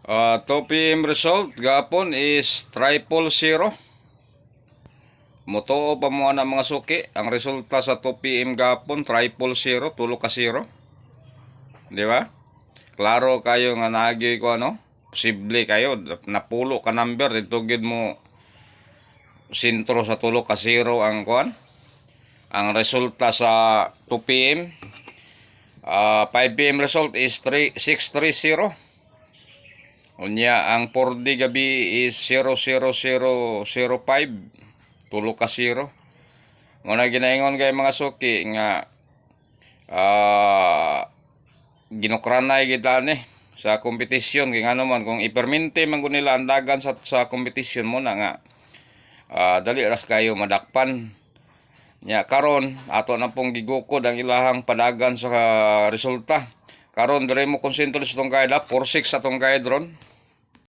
2 PM result gapon is 000. Motoo pa mo na mga suki. Ang resulta sa 2 PM gapon 000, 0. Di ba? Klaro kayo nga nagyoy ko ano? Posible kayo napulo ka number dito gid mo sintro sa 0 ang kuan. Ang resulta sa 2 PM 5 PM result is 630. Unya ang 4D gabi is 00005, 0. Muna ginaingon kay mga suki nga ginukranay kita ni sa kompetisyon kay ngano man kung ipermente man ko nila andagan sa kompetisyon mo na nga dali ras kayo madakpan nya karon ato na pong gigukod ang ilahang padagan sa resulta. Karon dire mo konsentro sa tong kaida 46 atong kaid ron.